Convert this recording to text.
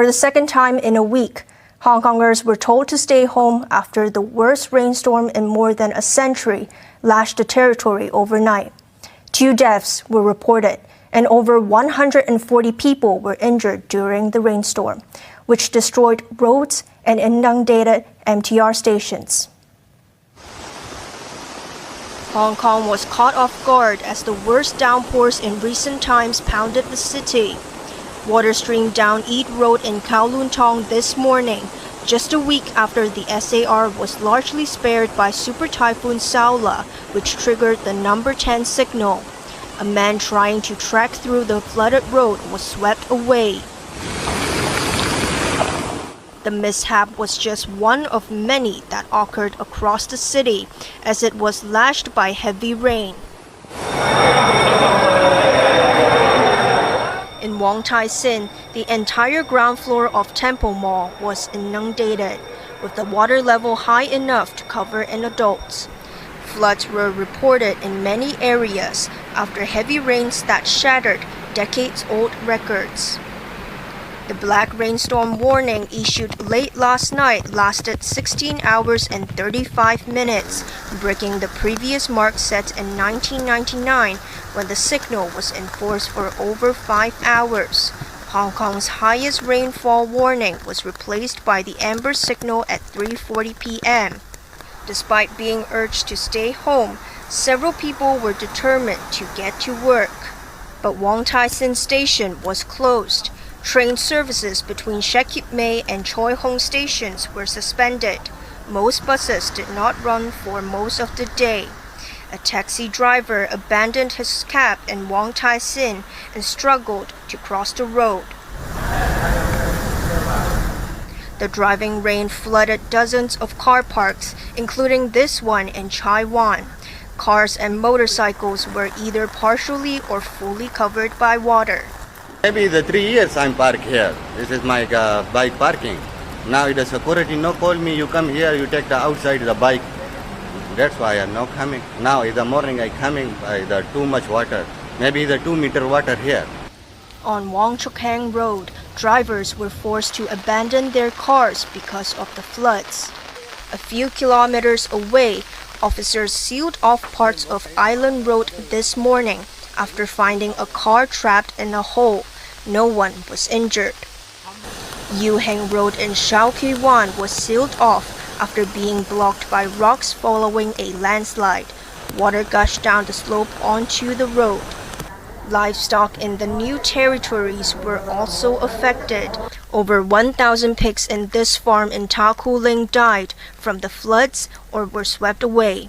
the second time in a week, Hong Kongers were told to stay home after the worst rainstorm in more than a century lashed the territory overnight. 2 deaths were reported, and over 140 people were injured during the rainstorm, which destroyed roads and inundated MTR stations. Hong Kong was caught off guard as the worst downpours in recent times pounded the city. Water streamed down Eat Road in Kowloon Tong this morning, just a week after the SAR was largely spared by Super Typhoon Saola, which triggered the number 10 signal. A man trying to trek through the flooded road was swept away. The mishap was just one of many that occurred across the city as it was lashed by heavy rain. In Wong Tai Sin, the entire ground floor of Temple Mall was inundated, with the water level high enough to cover an adult. Floods were reported in many areas after heavy rains that shattered decades-old records. The black rainstorm warning issued late last night lasted 16 hours and 35 minutes, breaking the previous mark set in 1999 when the signal was in force for over 5 hours. Hong Kong's highest rainfall warning was replaced by the amber signal at 3:40 p.m. Despite being urged to stay home, several people were determined to get to work. But Wong Tai Sin Station was closed. Train services between Shek Kip Mei and Choi Hong stations were suspended. Most buses did not run for most of the day. A taxi driver abandoned his cab in Wong Tai Sin and struggled to cross the road. The driving rain flooded dozens of car parks, including this one in Chai Wan. Cars and motorcycles were either partially or fully covered by water. Maybe the 3 years I'm parked here. This is my bike parking. Now the security no call me, you come here, you take the outside the bike. That's why I'm not coming. Now in the morning I coming by the too much water. Maybe the 2 meter water here. On Wong Chuk Hang Road, drivers were forced to abandon their cars because of the floods. A few kilometers away, officers sealed off parts of Island Road this morning after finding a car trapped in a hole. No one was injured. Yu Heng Road in Shau Kui Wan was sealed off after being blocked by rocks following a landslide. Water gushed down the slope onto the road. Livestock in the new territories were also affected. Over 1,000 pigs in this farm in Ta Koo Ling died from the floods or were swept away.